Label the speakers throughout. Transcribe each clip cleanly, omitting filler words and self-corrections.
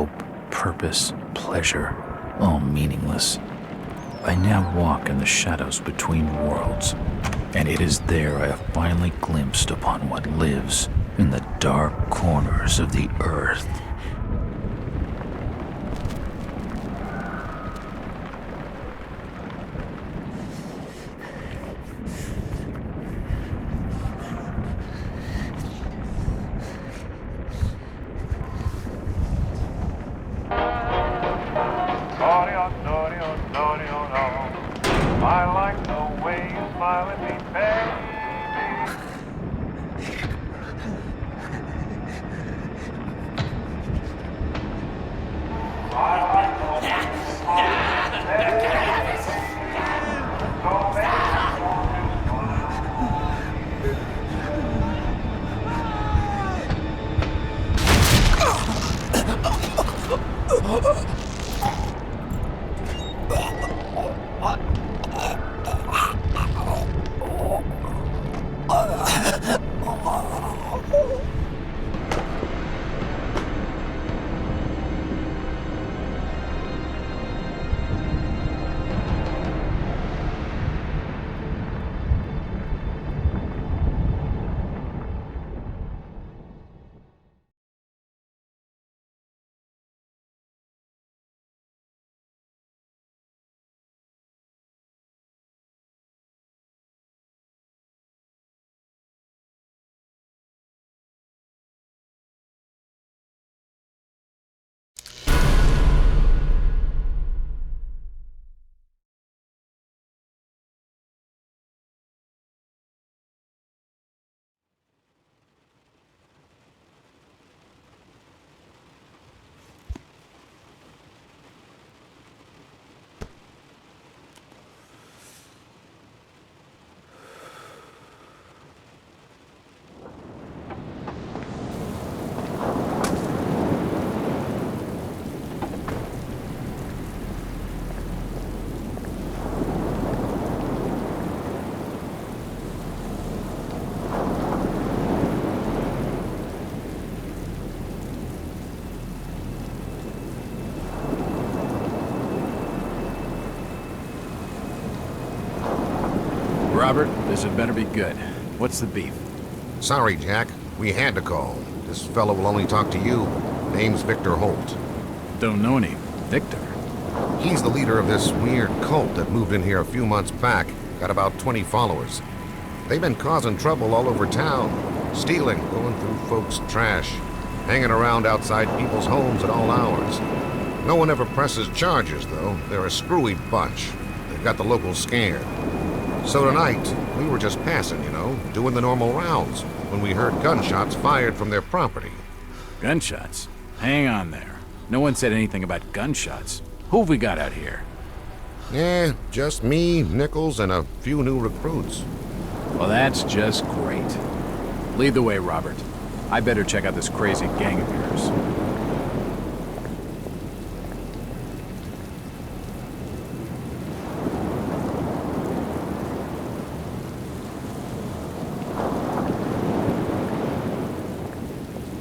Speaker 1: hope, purpose, pleasure, all meaningless. I now walk in the shadows between worlds, and it is there I have finally glimpsed upon what lives in the dark corners of the earth.
Speaker 2: I like the way you smile at me, baby. I like the way you smile at me, baby. So baby,
Speaker 3: Robert, this had better be good. What's the beef?
Speaker 4: Sorry, Jack. We had to call. This fellow will only talk to you. Name's Victor Holt.
Speaker 3: Don't know any Victor.
Speaker 4: He's the leader of this weird cult that moved in here a few months back. Got about 20 followers. They've been causing trouble all over town. Stealing, going through folks' trash. Hanging around outside people's homes at all hours. No one ever presses charges, though. They're a screwy bunch. They've got the locals scared. So tonight, we were just passing, doing the normal rounds, when we heard gunshots fired from their property.
Speaker 3: Gunshots? Hang on there. No one said anything about gunshots. Who have we got out here?
Speaker 4: Just me, Nichols, and a few new recruits.
Speaker 3: Well, that's just great. Lead the way, Robert. I better check out this crazy gang of yours.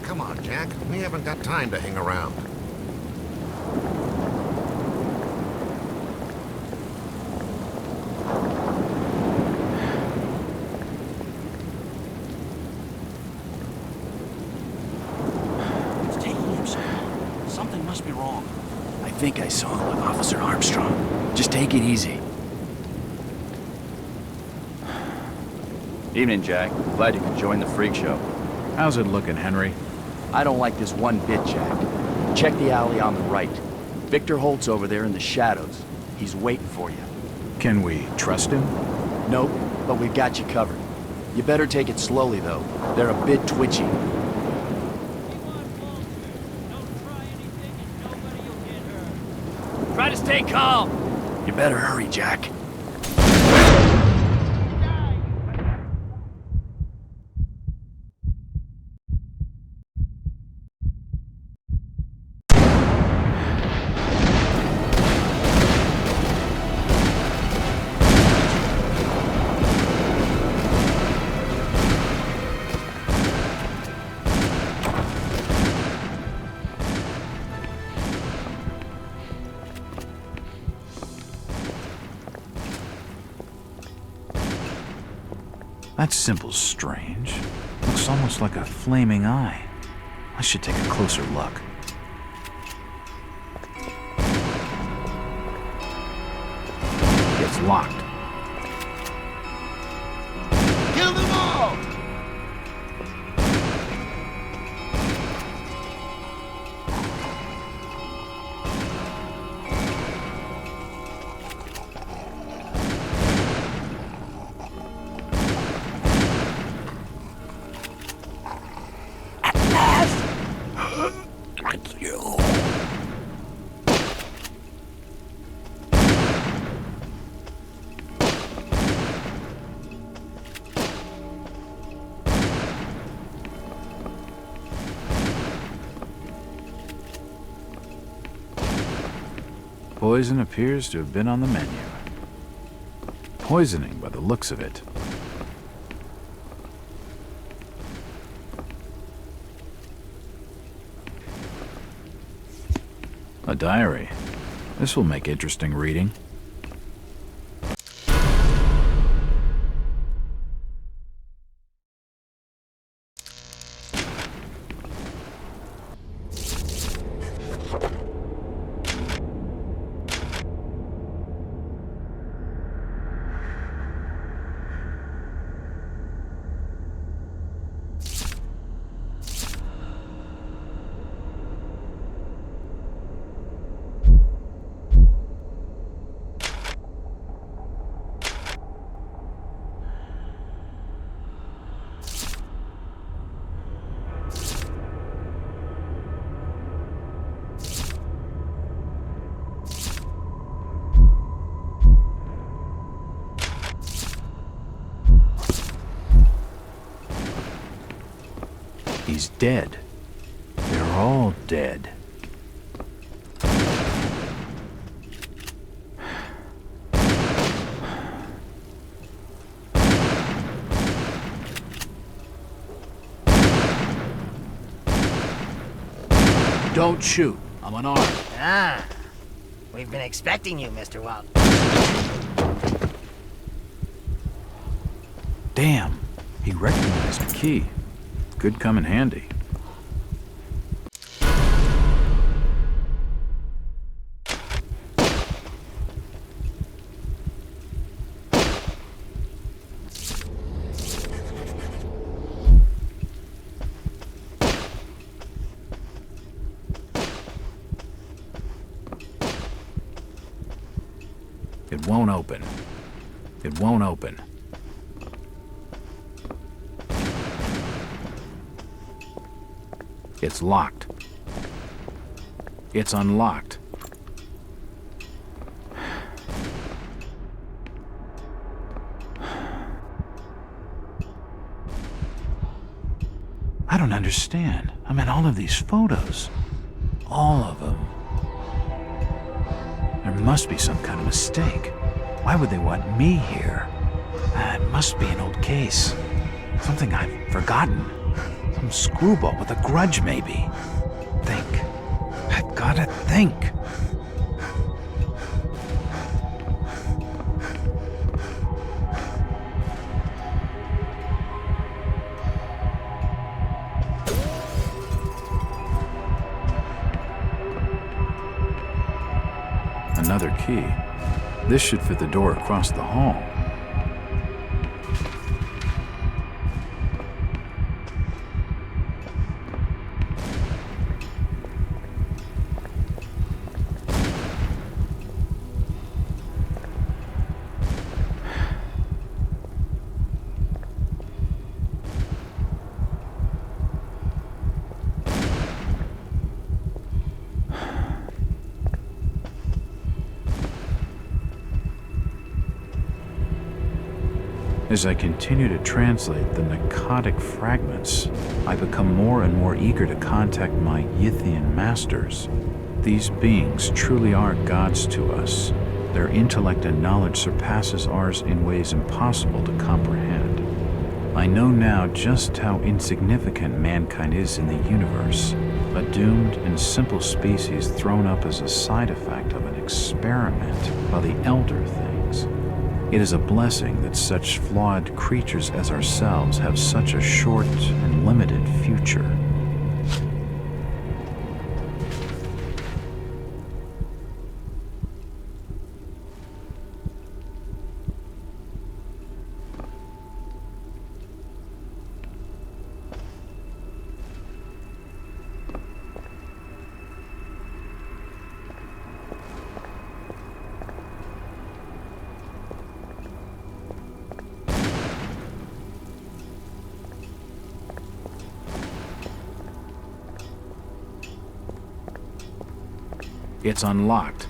Speaker 4: Come on, Jack. We haven't got time to hang around.
Speaker 1: Something must be wrong. I think I saw him with Officer Armstrong. Just take it easy.
Speaker 5: Evening, Jack. Glad you could join the freak show.
Speaker 3: How's it looking, Henry?
Speaker 5: I don't like this one bit, Jack. Check the alley on the right. Victor Holt's over there in the shadows. He's waiting for you.
Speaker 3: Can we trust him?
Speaker 5: Nope, but we've got you covered. You better take it slowly, though. They're a bit twitchy.
Speaker 1: Try to stay calm. You better hurry, Jack. That symbol's strange. Looks almost like a flaming eye. I should take a closer look. It's locked.
Speaker 4: Kill them all!
Speaker 1: Poison appears to have been on the menu. Poisoning by the looks of it. A diary. This will make interesting reading. He's dead. They're all dead.
Speaker 3: Don't shoot. I'm unarmed.
Speaker 6: Ah, we've been expecting you, Mr. Walt.
Speaker 1: Damn, he recognized the key. Could come in handy. It won't open. It won't open. It's locked. It's unlocked. I don't understand. I mean, all of these photos. All of them. There must be some kind of mistake. Why would they want me here? It must be an old case. Something I've forgotten. Some screwball with a grudge, maybe. Think. I've gotta think. Another key. This should fit the door across the hall. As I continue to translate the narcotic fragments, I become more and more eager to contact my Yithian masters. These beings truly are gods to us. Their intellect and knowledge surpasses ours in ways impossible to comprehend. I know now just how insignificant mankind is in the universe, a doomed and simple species thrown up as a side effect of an experiment by the elder things. It is a blessing that such flawed creatures as ourselves have such a short and limited future. It's unlocked.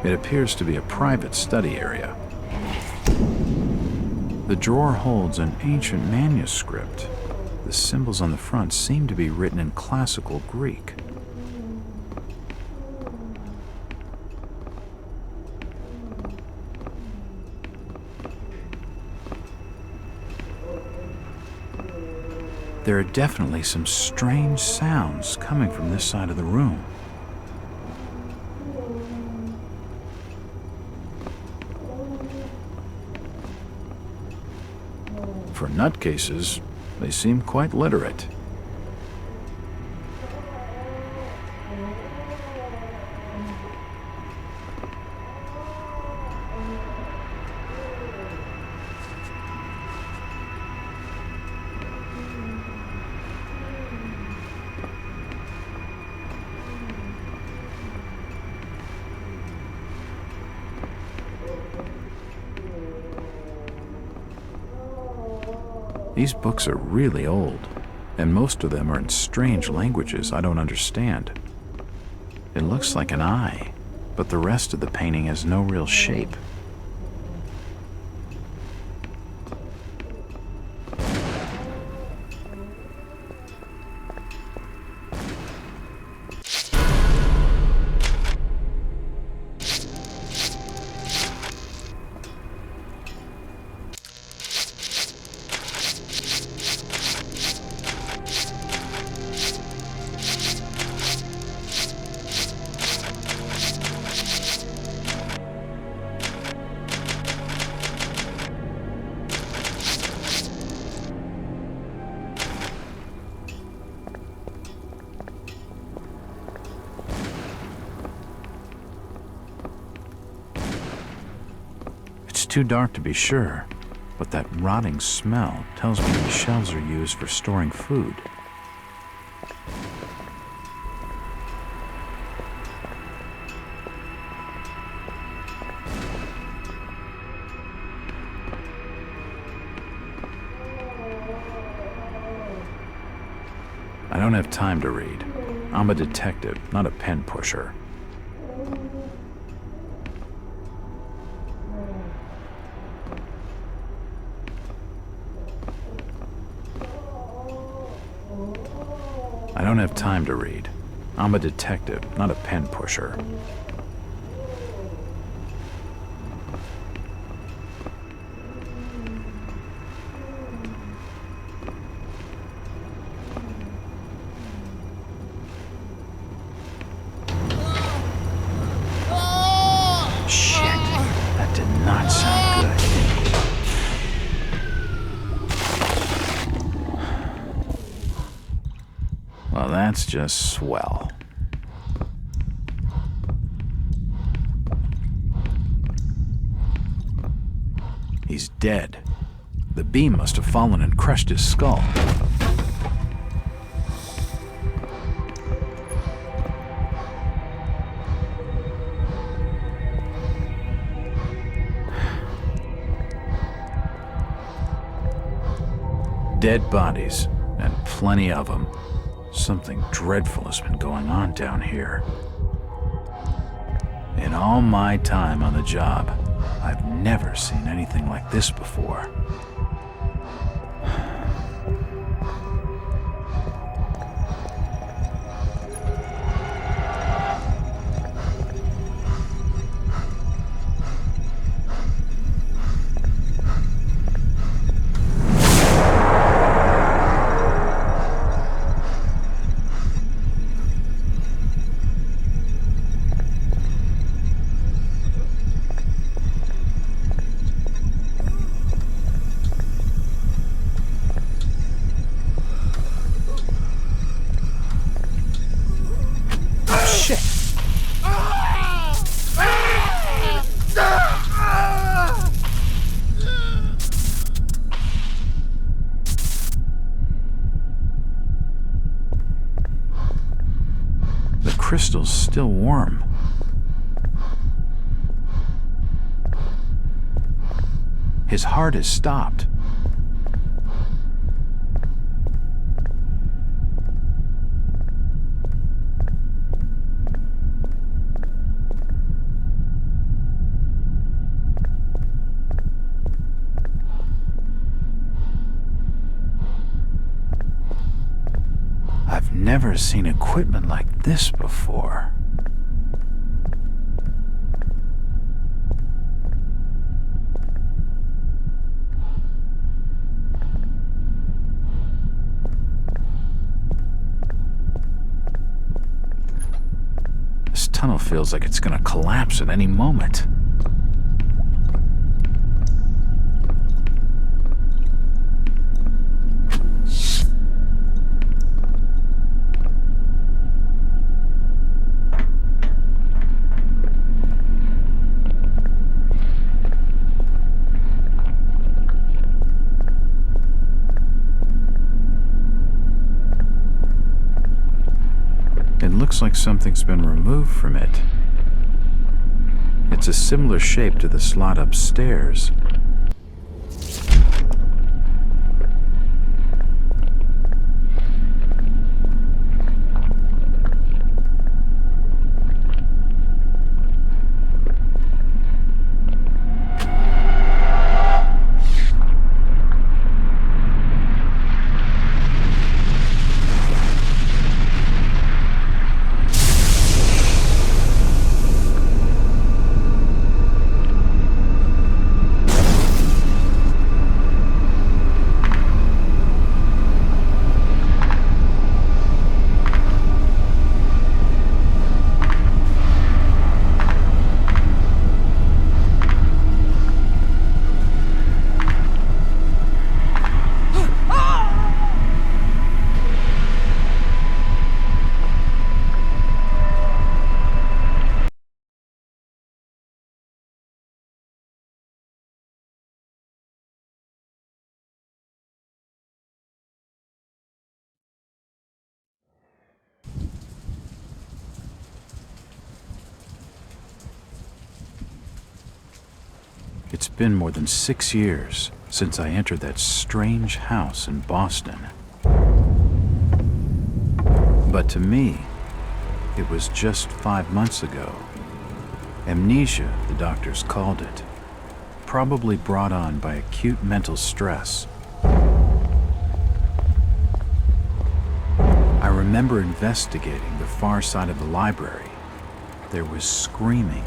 Speaker 1: It appears to be a private study area. The drawer holds an ancient manuscript. The symbols on the front seem to be written in classical Greek. There are definitely some strange sounds coming from this side of the room. For nutcases, they seem quite literate. These books are really old, and most of them are in strange languages I don't understand. It looks like an eye, but the rest of the painting has no real shape. It's too dark to be sure, but that rotting smell tells me these shelves are used for storing food. I don't have time to read. I'm a detective, not a pen pusher. I don't have time to read. I'm a detective, not a pen pusher. Shit, that did not sound good. Well, that's just swell. He's dead. The beam must have fallen and crushed his skull. Dead bodies, and plenty of them. Something dreadful has been going on down here. In all my time on the job, I've never seen anything like this before. crystal's still warm. His heart has stopped. I've never seen equipment like this before. This tunnel feels like it's gonna collapse at any moment. It looks like something's been removed from it. It's a similar shape to the slot upstairs. It's been more than 6 years since I entered that strange house in Boston. But to me, it was just 5 months ago. Amnesia, the doctors called it, probably brought on by acute mental stress. I remember investigating the far side of the library. There was screaming.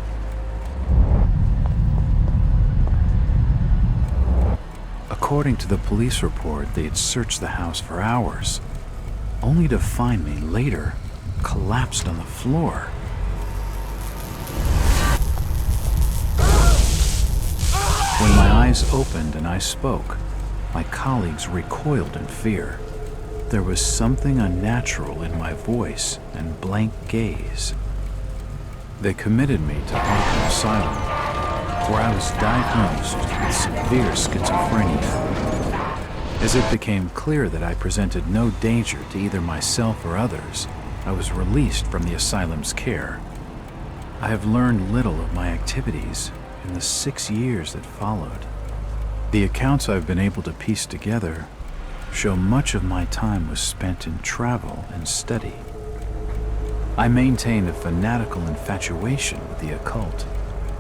Speaker 1: According to the police report, they had searched the house for hours, only to find me later collapsed on the floor. When my eyes opened and I spoke, my colleagues recoiled in fear. There was something unnatural in my voice and blank gaze. They committed me to Arkham Asylum, where I was diagnosed with severe schizophrenia. As it became clear that I presented no danger to either myself or others, I was released from the asylum's care. I have learned little of my activities in the 6 years that followed. The accounts I've been able to piece together show much of my time was spent in travel and study. I maintained a fanatical infatuation with the occult,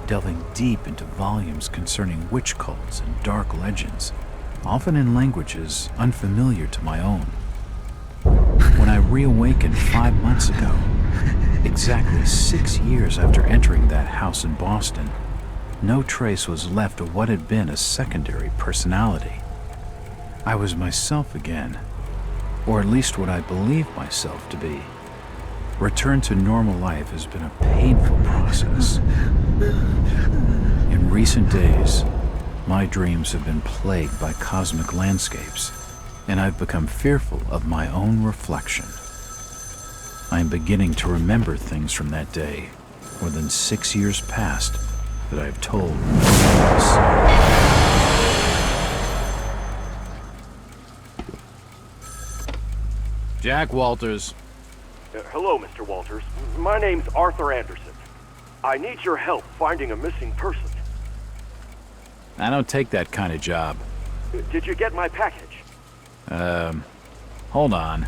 Speaker 1: delving deep into volumes concerning witch cults and dark legends, often in languages unfamiliar to my own. When I reawakened 5 months ago, exactly 6 years after entering that house in Boston, no trace was left of what had been a secondary personality. I was myself again, or at least what I believed myself to be. Return to normal life has been a painful process. In recent days, my dreams have been plagued by cosmic landscapes, and I've become fearful of my own reflection. I am beginning to remember things from that day, more than 6 years past, that I have told no one else.
Speaker 3: Jack Walters.
Speaker 7: Hello, Mr. Walters. My name's Arthur Anderson. I need your help finding a missing person.
Speaker 3: I don't take that kind of job.
Speaker 7: Did you get my package?
Speaker 3: Hold on.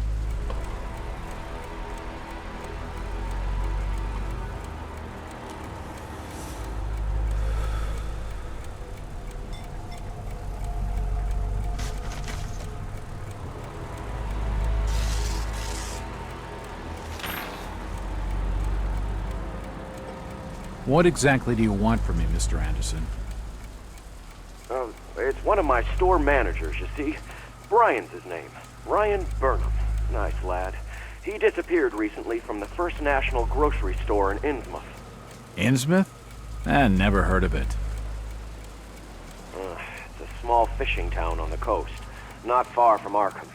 Speaker 3: What exactly do you want from me, Mr. Anderson?
Speaker 7: It's one of my store managers, you see. Brian's his name. Ryan Burnham. Nice lad. He disappeared recently from the First National grocery store in Innsmouth.
Speaker 3: Innsmouth? Never heard of it.
Speaker 7: It's a small fishing town on the coast, not far from Arkham.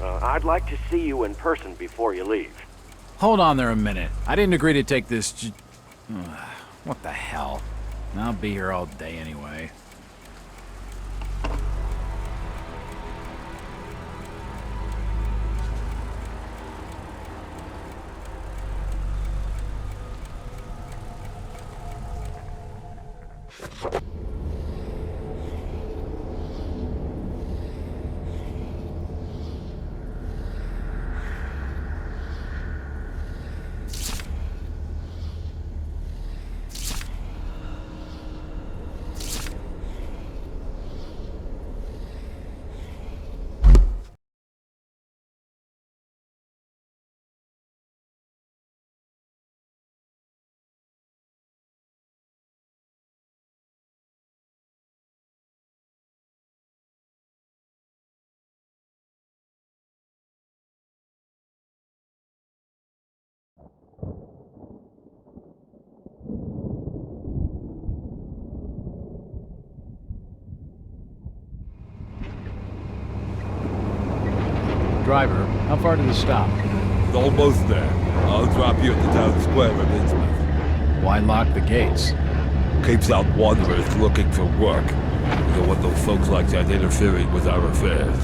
Speaker 7: I'd like to see you in person before you leave.
Speaker 3: Hold on there a minute. I didn't agree to take this what the hell? I'll be here all day anyway. Driver, how far to the stop?
Speaker 8: It's almost there. I'll drop you at the town square of Innsmouth.
Speaker 3: Why lock the gates?
Speaker 8: Keeps out wanderers looking for work. We don't want those folks like that interfering with our affairs.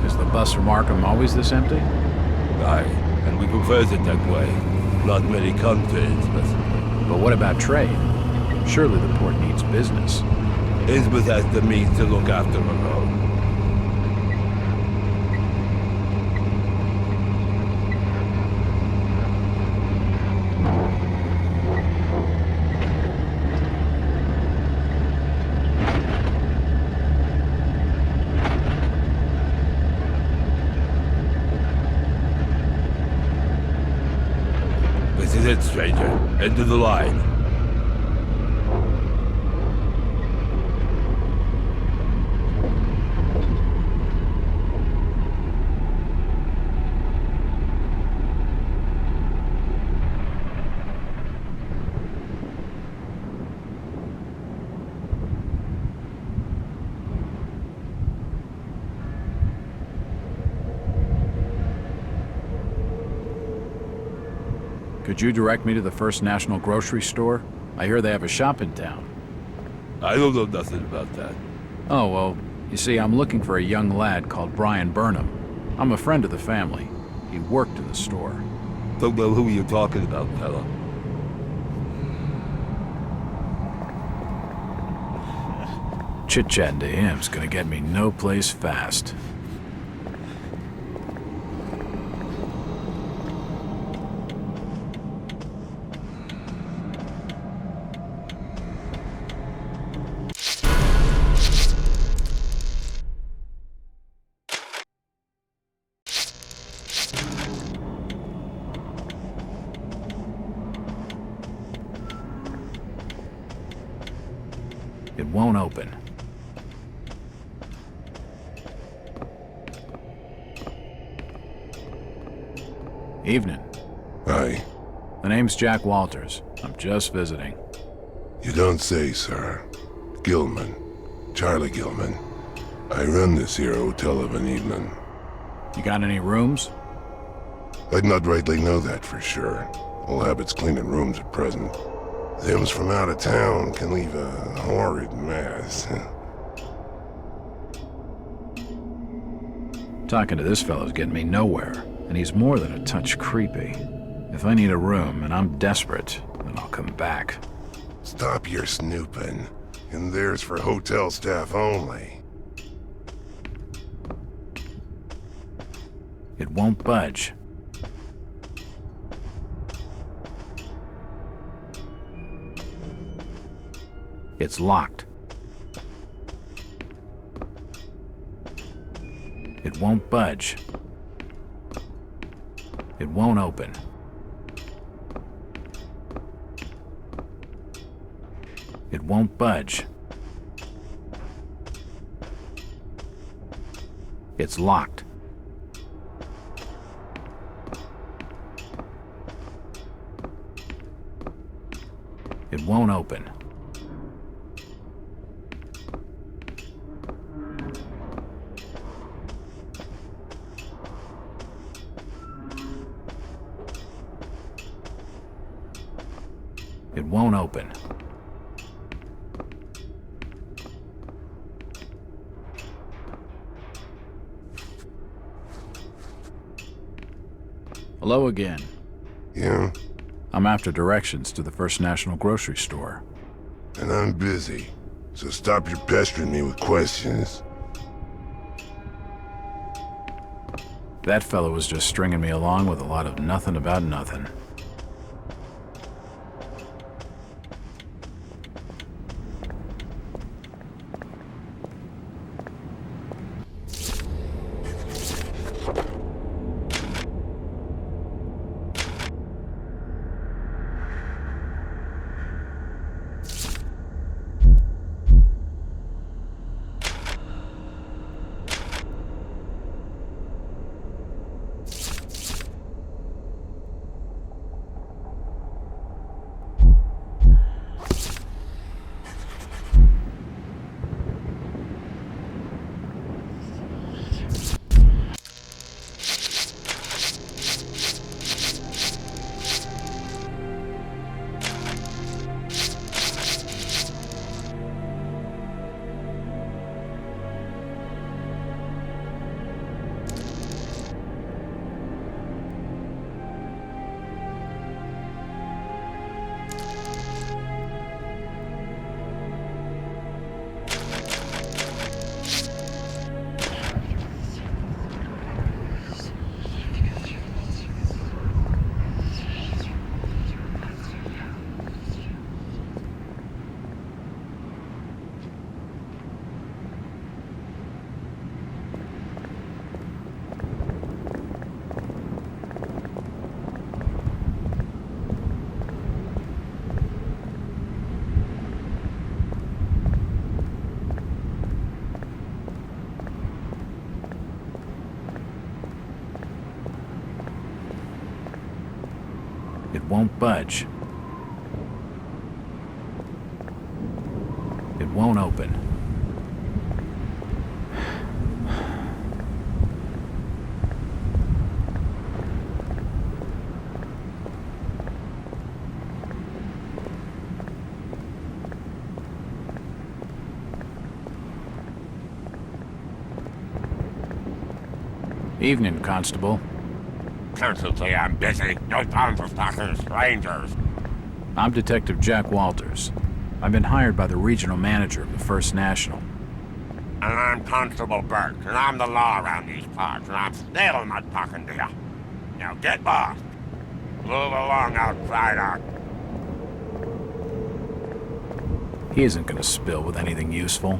Speaker 3: Is the bus from Arkham always this empty?
Speaker 8: Aye, and we prefers it that way. Not many come to Innsmouth.
Speaker 3: But what about trade? Surely the port needs business.
Speaker 8: Innsmouth has the means to look after her own. This is it, stranger. End of the line.
Speaker 3: Could you direct me to the First National grocery store? I hear they have a shop in town.
Speaker 8: I don't know nothing about that.
Speaker 3: Oh, well, you see, I'm looking for a young lad called Brian Burnham. I'm a friend of the family. He worked in the store.
Speaker 8: Don't know who you're talking about, fella.
Speaker 3: Chit-chatting to him's gonna get me no place fast. It won't open. Evening.
Speaker 9: Hi.
Speaker 3: The name's Jack Walters. I'm just visiting.
Speaker 9: You don't say, sir. Gilman. Charlie Gilman. I run this here hotel of an evening.
Speaker 3: You got any rooms?
Speaker 9: I'd not rightly know that for sure. All habits cleaning rooms at present. Them's from out of town can leave a horrid mess.
Speaker 3: Talking to this fellow's getting me nowhere. and he's more than a touch creepy. If I need a room and I'm desperate, then I'll come back.
Speaker 9: Stop your snooping. And there's for hotel staff only.
Speaker 3: It won't budge. It's locked. It won't budge. It won't open. It won't budge. It's locked. It won't open. It won't open. Hello again.
Speaker 9: Yeah?
Speaker 3: I'm after directions to the First National grocery store.
Speaker 9: And I'm busy. So stop your pestering me with questions.
Speaker 3: That fellow was just stringing me along with a lot of nothing about nothing. It won't budge. It won't open. Evening, Constable.
Speaker 2: Constantly, I'm busy. No time for talking to strangers.
Speaker 3: I'm Detective Jack Walters. I've been hired by the regional manager of the First National.
Speaker 2: And I'm Constable Burke, and I'm the law around these parts, and I'm still not talking to you. Now get lost. Move along outside our...
Speaker 3: He isn't gonna spill with anything useful.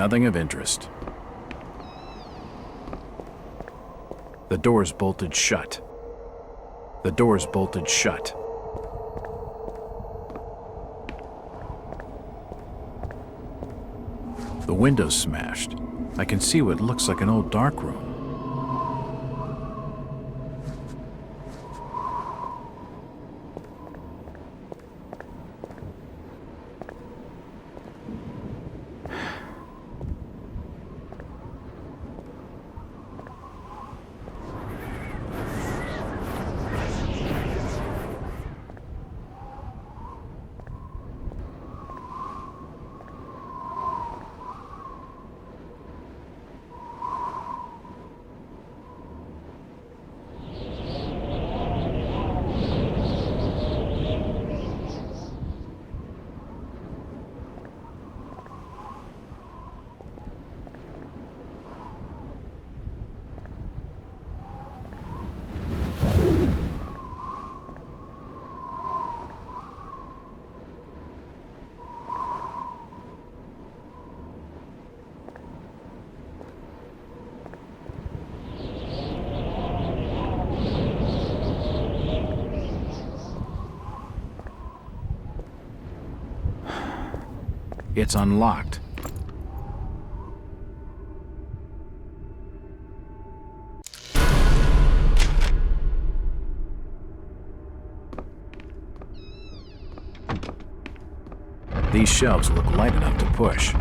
Speaker 3: Nothing of interest. The door's bolted shut. The door's bolted shut. The window's smashed. I can see what looks like an old darkroom. It's unlocked. These shelves look light enough to push.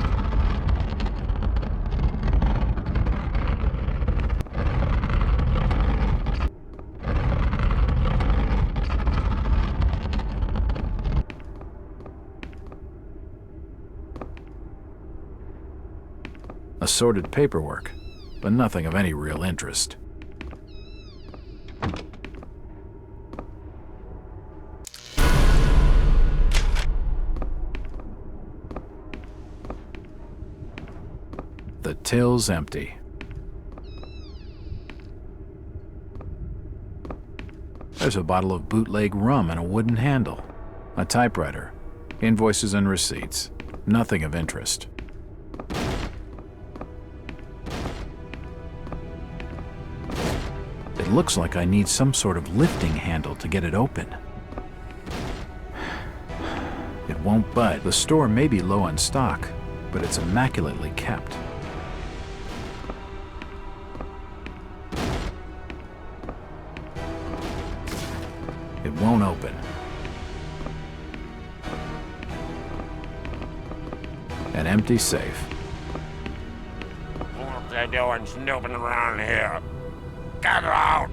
Speaker 3: Assorted paperwork, but nothing of any real interest. The till's empty. There's a bottle of bootleg rum and a wooden handle. A typewriter. Invoices and receipts. Nothing of interest. It looks like I need some sort of lifting handle to get it open. It won't bud. The store may be low on stock, but it's immaculately kept. It won't open. An empty safe.
Speaker 2: What they doing snooping around here? Get out!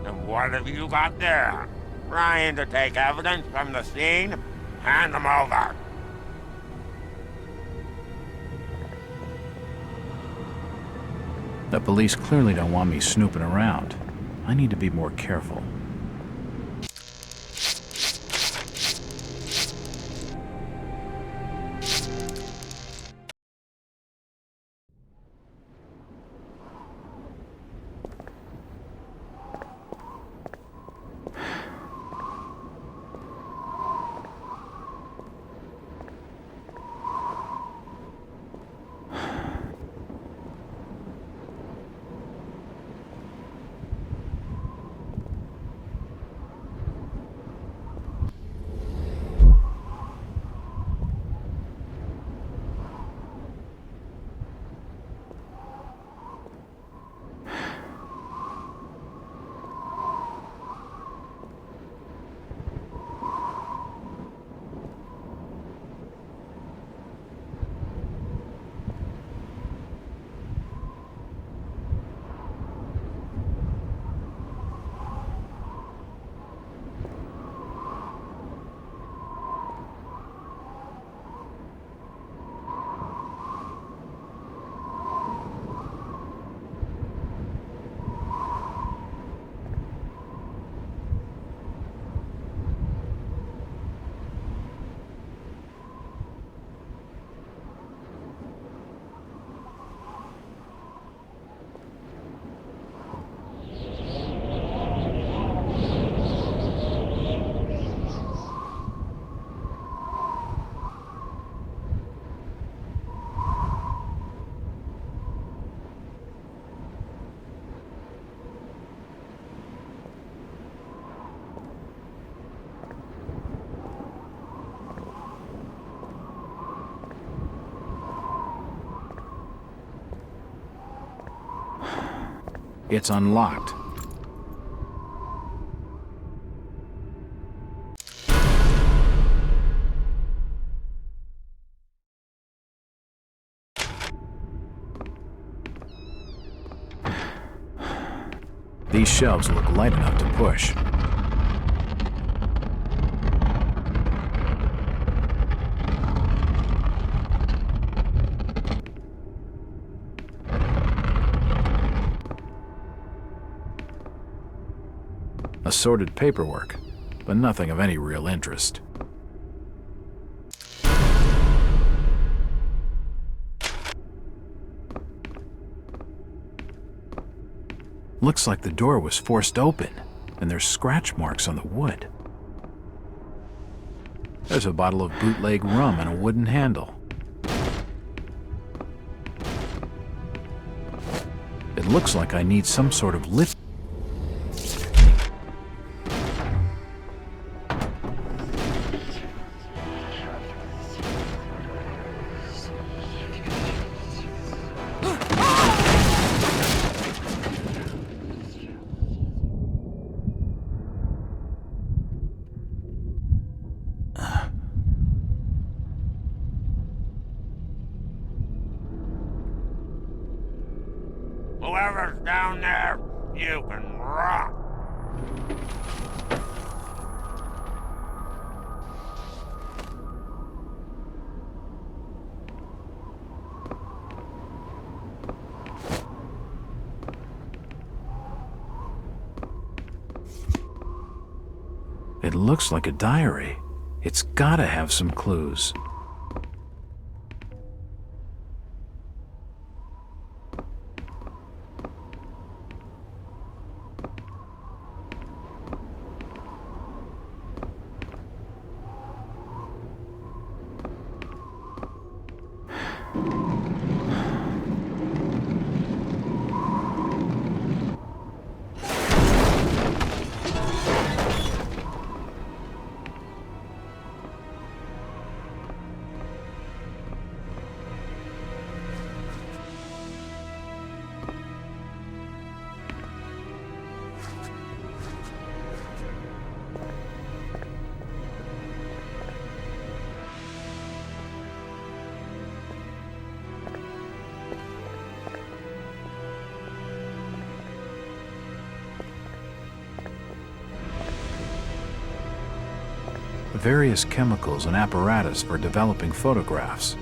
Speaker 2: And what have you got there? Trying to take evidence from the scene? Hand them over.
Speaker 3: The police clearly don't want me snooping around. I need to be more careful. It's unlocked. These shelves look light enough to push. Assorted paperwork, but nothing of any real interest. Looks like the door was forced open, and there's scratch marks on the wood. There's a bottle of bootleg rum and a wooden handle. It looks like I need some sort of lift.
Speaker 2: Whoever's down there, you can rot.
Speaker 3: It looks like a diary. It's gotta have some clues. Various chemicals and apparatus for developing photographs.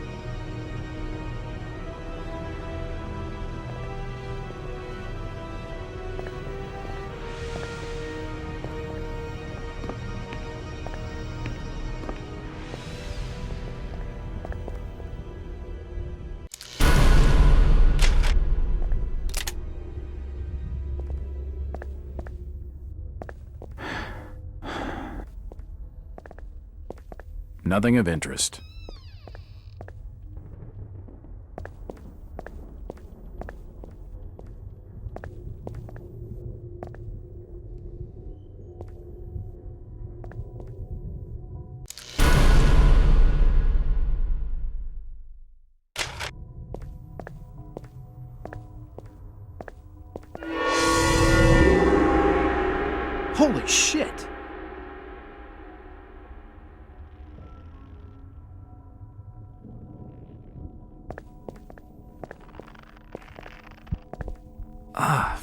Speaker 3: Nothing of interest. Holy shit!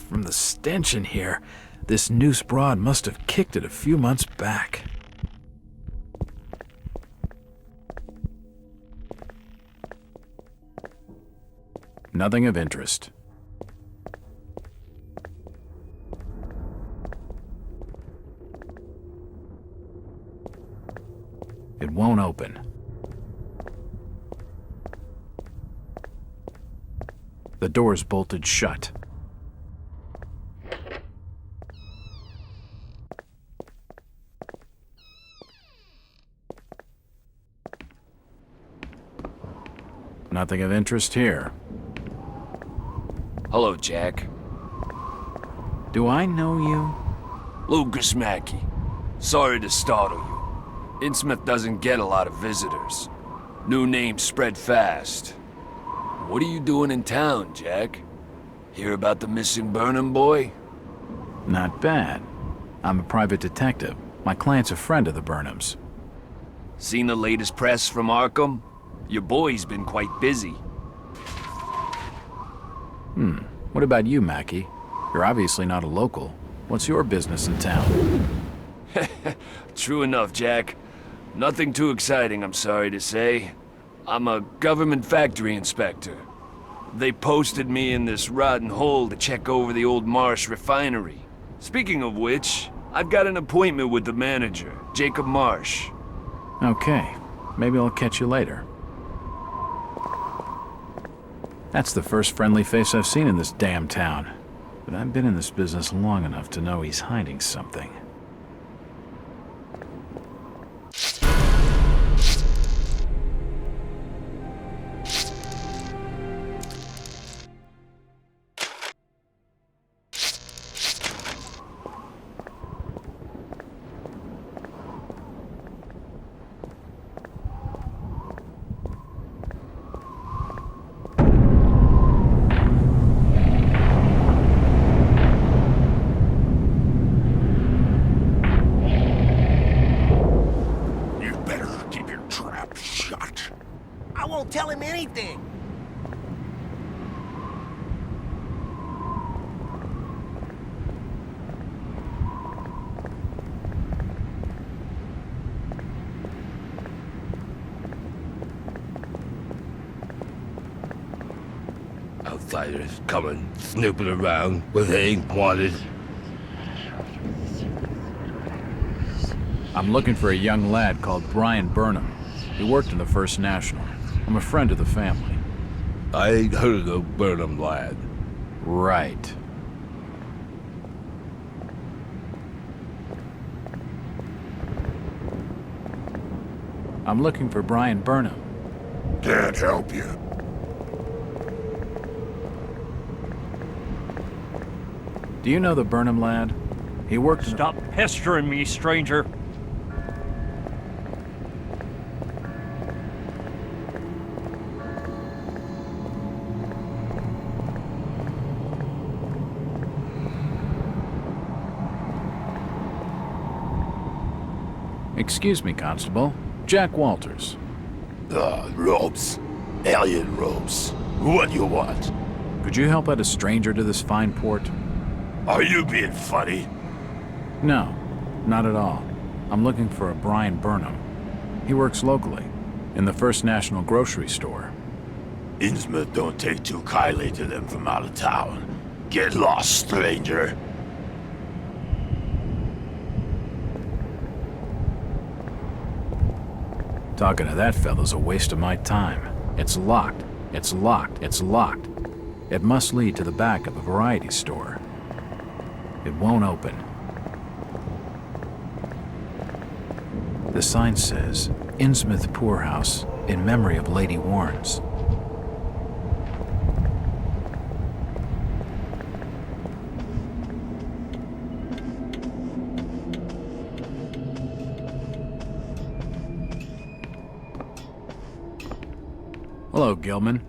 Speaker 3: From the stench in here, this noose broad must have kicked it a few months back. Nothing of interest. It won't open. The door's bolted shut. Nothing of interest here.
Speaker 10: Hello, Jack.
Speaker 3: Do I know you?
Speaker 10: Lucas Mackey. Sorry to startle you. Innsmouth doesn't get a lot of visitors. New names spread fast. What are you doing in town, Jack? Hear about the missing Burnham boy?
Speaker 3: Not bad. I'm a private detective. My client's a friend of the Burnhams.
Speaker 10: Seen the latest press from Arkham? Your boy's been quite busy.
Speaker 3: What about you, Mackie? You're obviously not a local. What's your business in town?
Speaker 10: True enough, Jack. Nothing too exciting, I'm sorry to say. I'm a government factory inspector. They posted me in this rotten hole to check over the old Marsh refinery. Speaking of which, I've got an appointment with the manager, Jacob Marsh.
Speaker 3: Okay, maybe I'll catch you later. That's the first friendly face I've seen in this damn town. But I've been in this business long enough to know he's hiding something.
Speaker 6: Tell him anything.
Speaker 8: Outsiders coming, snooping around where they ain't wanted.
Speaker 3: I'm looking for a young lad called Brian Burnham. He worked in the First National. I'm a friend of the family.
Speaker 8: I ain't heard of no Burnham lad.
Speaker 3: Right. I'm looking for Brian Burnham.
Speaker 9: Can't help you.
Speaker 3: Do you know the Burnham lad? He worked in...
Speaker 11: Stop pestering me, stranger.
Speaker 3: Excuse me, Constable. Jack Walters.
Speaker 8: Robes. Alien robes. What do you want?
Speaker 3: Could you help out a stranger to this fine port?
Speaker 8: Are you being funny?
Speaker 3: No, not at all. I'm looking for a Brian Burnham. He works locally, in the First National grocery store.
Speaker 8: Innsmouth don't take too kindly to them from out of town. Get lost, stranger.
Speaker 3: Talking to that fella's a waste of my time. It's locked. It's locked. It's locked. It must lead to the back of a variety store. It won't open. The sign says, Innsmouth Poorhouse, in memory of Lady Warrens. Hello, Gilman.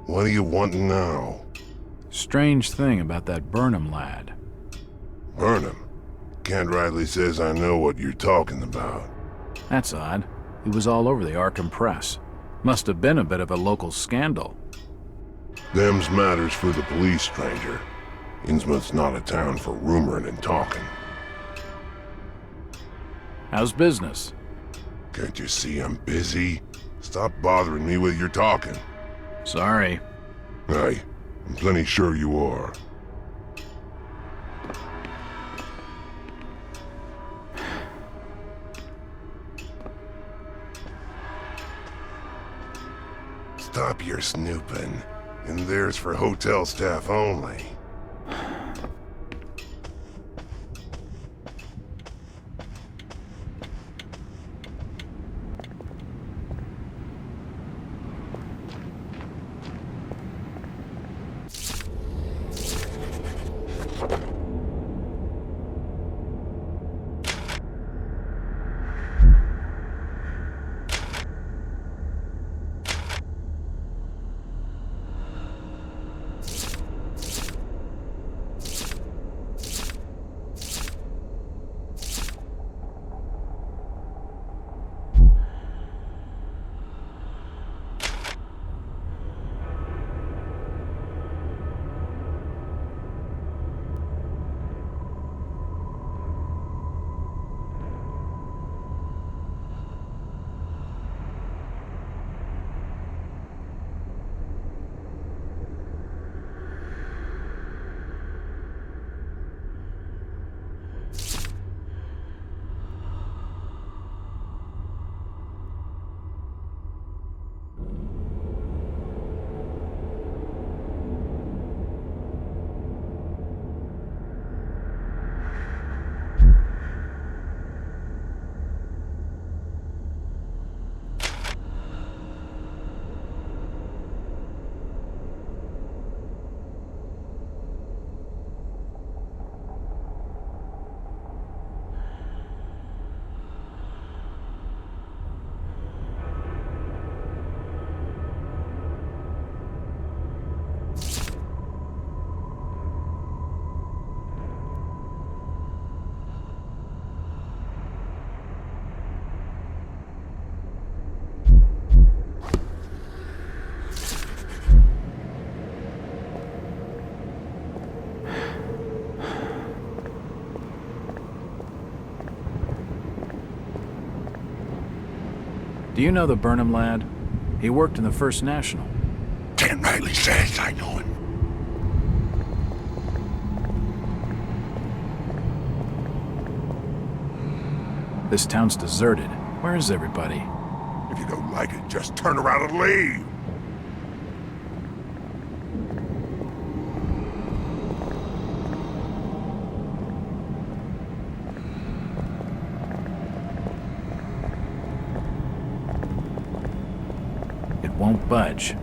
Speaker 9: What do you want now?
Speaker 3: Strange thing about that Burnham lad.
Speaker 9: Burnham? Kent Riley says I know what you're talking about.
Speaker 3: That's odd. He was all over the Arkham press. Must have been a bit of a local scandal.
Speaker 9: Them's matters for the police, stranger. Innsmouth's not a town for rumoring and talking.
Speaker 3: How's business?
Speaker 9: Can't you see I'm busy? Stop bothering me with your talking.
Speaker 3: Sorry.
Speaker 9: Aye, I'm plenty sure you are. Stop your snooping. And there's for hotel staff only.
Speaker 3: Do you know the Burnham lad? He worked in the First National.
Speaker 9: Ken Riley says I know him.
Speaker 3: This town's deserted. Where is everybody?
Speaker 9: If you don't like it, just turn around and leave.
Speaker 3: It won't budge.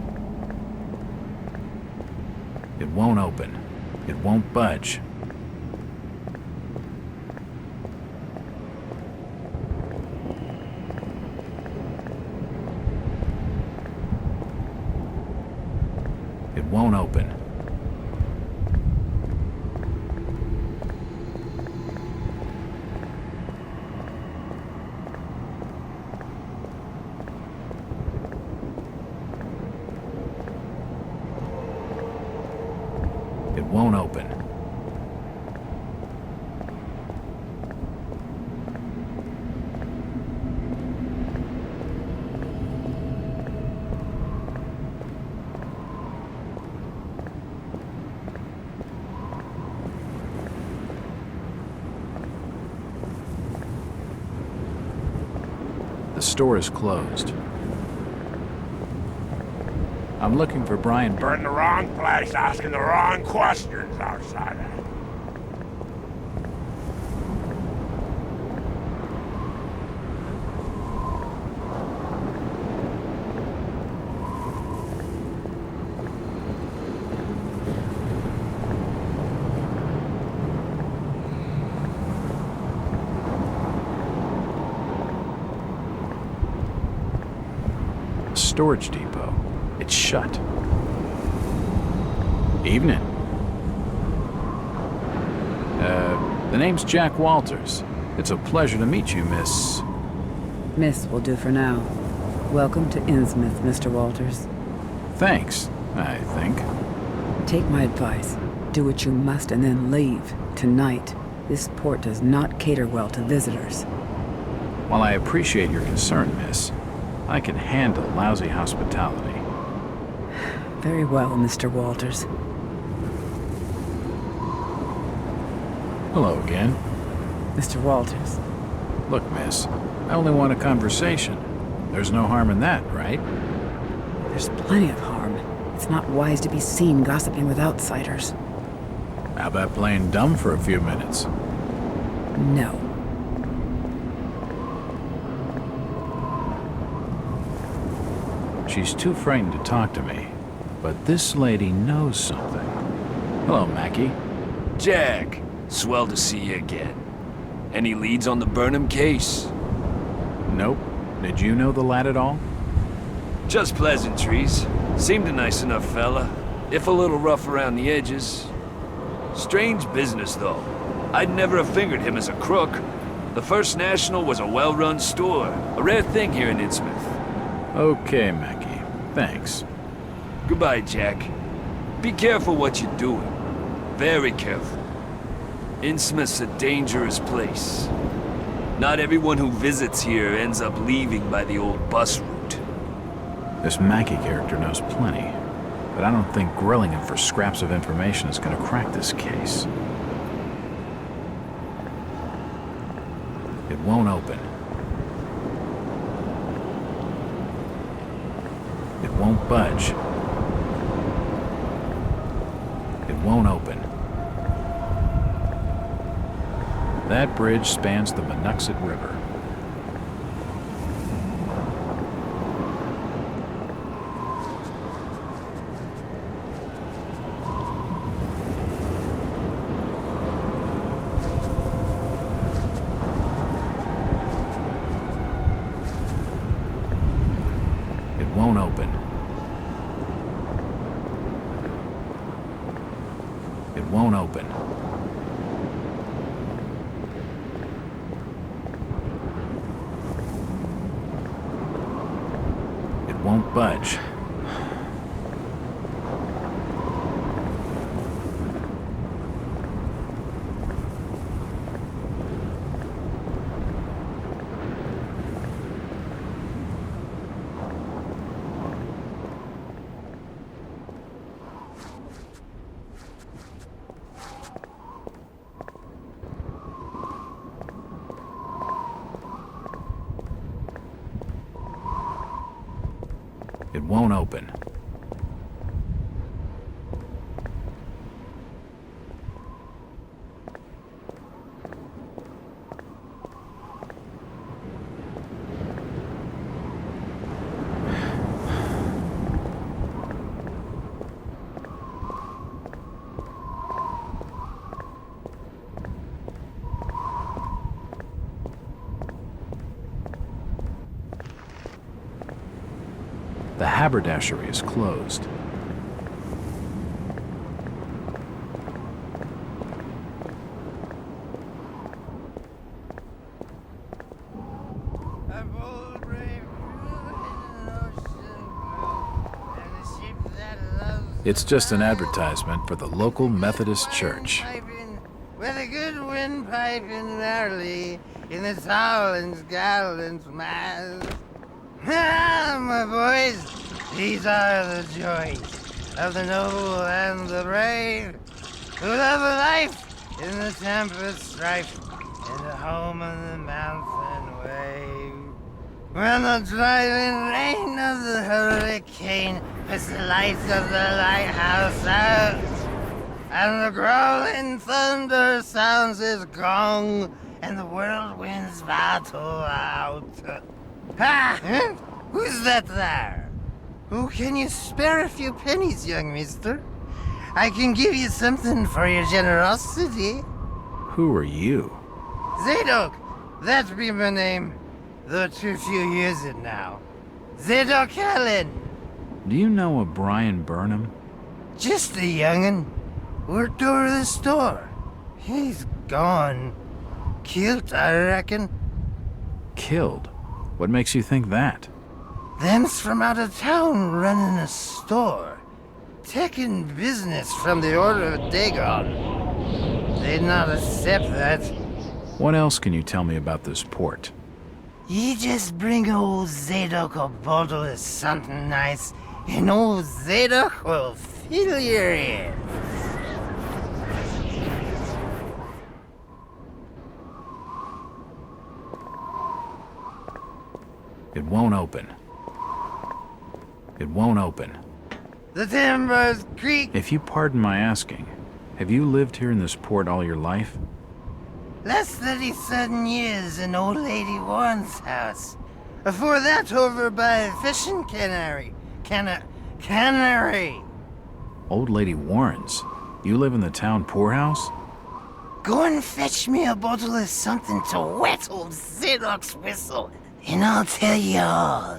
Speaker 3: It won't open. It won't budge. It won't open. It won't open. The store is closed. I'm looking for Brian
Speaker 2: You're in the wrong place, asking the wrong questions, outsider.
Speaker 3: Storage depot. It's shut. Evening. The name's Jack Walters. It's a pleasure to meet you, Miss...
Speaker 12: Miss will do for now. Welcome to Innsmouth, Mr. Walters.
Speaker 3: Thanks, I think.
Speaker 12: Take my advice. Do what you must and then leave. Tonight. This port does not cater well to visitors.
Speaker 3: While I appreciate your concern, Miss, I can handle lousy hospitality.
Speaker 12: Very well, Mr. Walters.
Speaker 3: Hello again.
Speaker 12: Mr. Walters.
Speaker 3: Look, miss, I only want a conversation. There's no harm in that, right?
Speaker 12: There's plenty of harm. It's not wise to be seen gossiping with outsiders.
Speaker 3: How about playing dumb for a few minutes?
Speaker 12: No.
Speaker 3: She's too frightened to talk to me, but this lady knows something. Hello, Mackie.
Speaker 10: Jack, swell to see you again. Any leads on the Burnham case?
Speaker 3: Nope. Did you know the lad at all?
Speaker 10: Just pleasantries. Seemed a nice enough fella, if a little rough around the edges. Strange business, though. I'd never have fingered him as a crook. The First National was a well-run store, a rare thing here in Innsmouth.
Speaker 3: Okay, Mackie. Thanks.
Speaker 10: Goodbye, Jack. Be careful what you're doing. Very careful. Innsmouth's a dangerous place. Not everyone who visits here ends up leaving by the old bus route.
Speaker 3: This Mackie character knows plenty, but I don't think grilling him for scraps of information is going to crack this case. It won't open. It won't budge. It won't open. That bridge spans the Monuxet River. It won't open. It won't open. It won't budge. It won't open. The haberdashery is closed. It's just an advertisement for the local Methodist church.
Speaker 13: With a good windpipe in early, in the Towlands gallants mass. Ah, my boys, these are the joys of the noble and the brave, who love a life in the tempest strife, in the home of the mountain wave. When the driving rain of the hurricane puts the lights of the lighthouse out, and the growling thunder sounds his gong, and the whirlwinds battle out. Ha! Who's that there? Oh, can you spare a few pennies, young mister? I can give you something for your generosity.
Speaker 3: Who are you?
Speaker 13: Zadok, that be my name, though too few use it now. Zadok Allen.
Speaker 3: Do you know a Brian Burnham?
Speaker 13: Just a young'un. Worked over the store. He's gone. Killed, I reckon.
Speaker 3: Killed? What makes you think that?
Speaker 13: Them's from out of town running a store. Taking business from the order of Dagon. They'd not accept that.
Speaker 3: What else can you tell me about this port?
Speaker 13: You just bring old Zadok a bottle of something nice, and old Zadok will fill your ears.
Speaker 3: It won't open. It won't open.
Speaker 13: The timbers creak.
Speaker 3: If you pardon my asking, have you lived here in this port all your life?
Speaker 13: Less 37 years in old lady Warren's house. Before that, over by fishing cannery. Cannery.
Speaker 3: Old lady Warren's? You live in the town poorhouse?
Speaker 13: Go and fetch me a bottle of something to wet old Zadok's whistle, and I'll tell you all.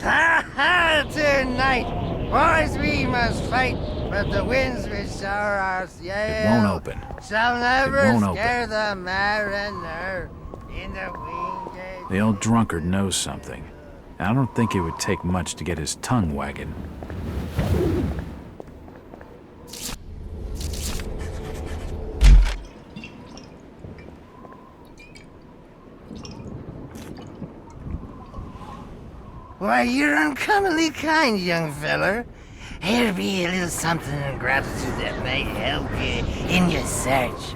Speaker 13: Ha ha! Tonight, boys, we must fight, but the winds which are our sail
Speaker 3: It won't open.
Speaker 13: shall never
Speaker 3: It won't
Speaker 13: scare
Speaker 3: open.
Speaker 13: the mariner in the winged.
Speaker 3: The old drunkard knows something. I don't think it would take much to get his tongue wagging.
Speaker 13: Why, you're uncommonly kind, young feller. Here be a little something in gratitude that may help you in your search.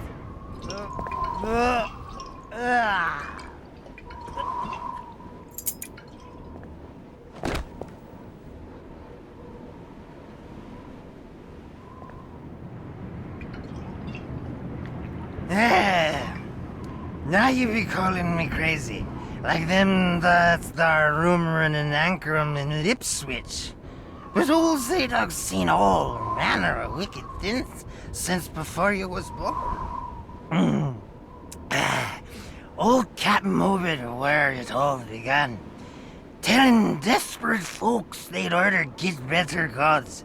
Speaker 13: Now you be calling me crazy. Like them that's thar rumoring in Anchorham and Ipswich. But old Zadok's seen all manner of wicked things since before you was born. Old Captain Obed where it all began. Telling desperate folks they'd orter get better gods.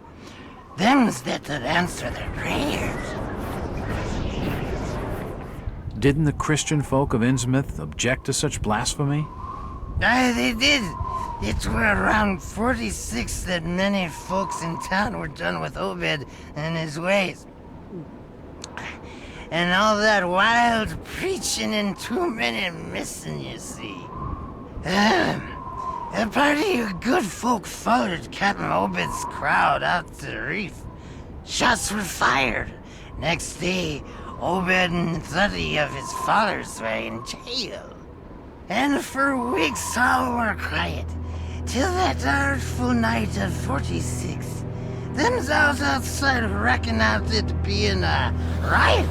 Speaker 13: Them's that'd answer their prayers.
Speaker 3: Didn't the Christian folk of Innsmouth object to such blasphemy?
Speaker 13: Aye, they did. It were around 46 that many folks in town were done with Obed and his ways. And all that wild preaching and too many missing, you see. A party of good folk followed Captain Obed's crowd out to the reef. Shots were fired. Next day, Obed and 30 of his followers were in jail. And for weeks all were quiet, till that artful night of 46. Themselves outside reckoned out it being a riot.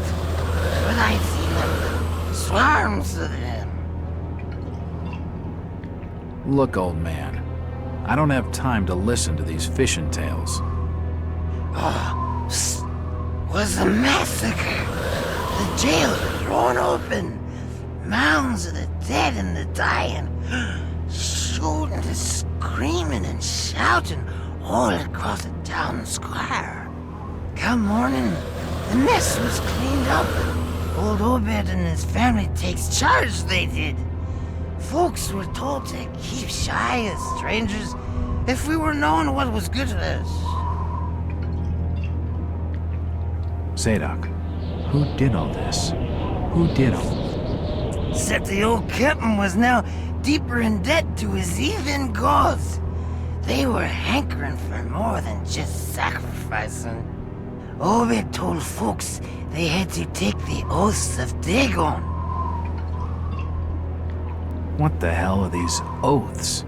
Speaker 13: But I'd seen them, swarms of them.
Speaker 3: Look, old man, I don't have time to listen to these fishing tales.
Speaker 13: Was a massacre. The jail thrown open. Mounds of the dead and the dying. Shooting and screaming and shouting all across the town square. Come morning, the mess was cleaned up. Old Obed and his family takes charge, they did. Folks were told to keep shy of strangers if we were knowing what was good for us.
Speaker 3: Zadok, who did all this? Who did all?
Speaker 13: Except the old captain was now deeper in debt to his heathen gods. They were hankering for more than just sacrificing. Obed told folks they had to take the oaths of Dagon.
Speaker 3: What the hell are these oaths?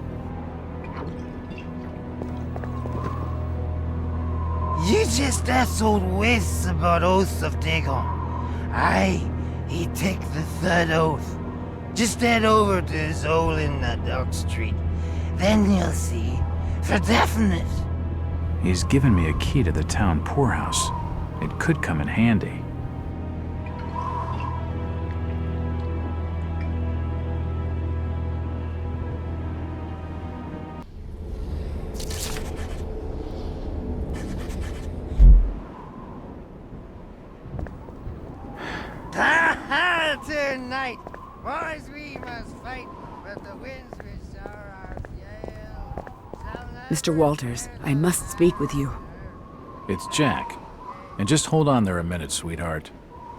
Speaker 13: You just asked old Wes about oaths of Dagon. Aye, he take the third oath. Just head over to his hole in the Dark Street. Then you'll see, for definite.
Speaker 3: He's given me a key to the town poorhouse. It could come in handy.
Speaker 13: Tonight, boys, we must fight, but the winds which are our gale shall not...
Speaker 12: Mr. Walters, I must speak with you.
Speaker 3: It's Jack. And just hold on there a minute, sweetheart.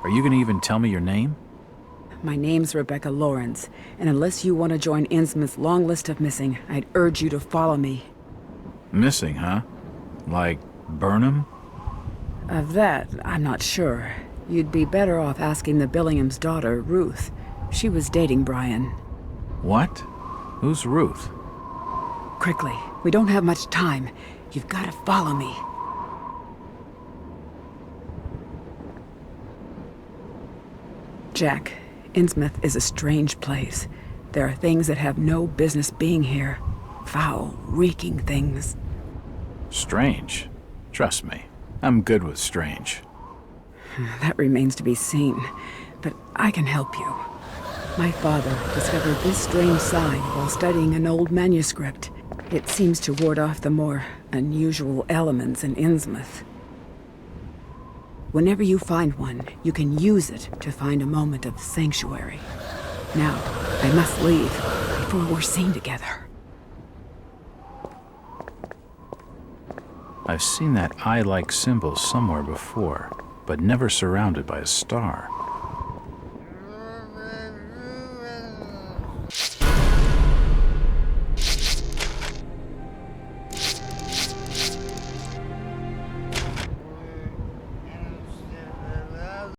Speaker 3: Are you gonna even tell me your name?
Speaker 12: My name's Rebecca Lawrence, and unless you want to join Innsmouth's long list of missing, I'd urge you to follow me.
Speaker 3: Missing, huh? Like Burnham?
Speaker 12: Of that, I'm not sure. You'd be better off asking the Billingham's daughter, Ruth. She was dating Brian.
Speaker 3: What? Who's Ruth?
Speaker 12: Quickly, we don't have much time. You've got to follow me. Jack, Innsmouth is a strange place. There are things that have no business being here. Foul, reeking things.
Speaker 3: Strange? Trust me, I'm good with strange.
Speaker 12: That remains to be seen, but I can help you. My father discovered this strange sign while studying an old manuscript. It seems to ward off the more unusual elements in Innsmouth. Whenever you find one, you can use it to find a moment of sanctuary. Now, I must leave before we're seen together.
Speaker 3: I've seen that eye-like symbol somewhere before, but never surrounded by a star.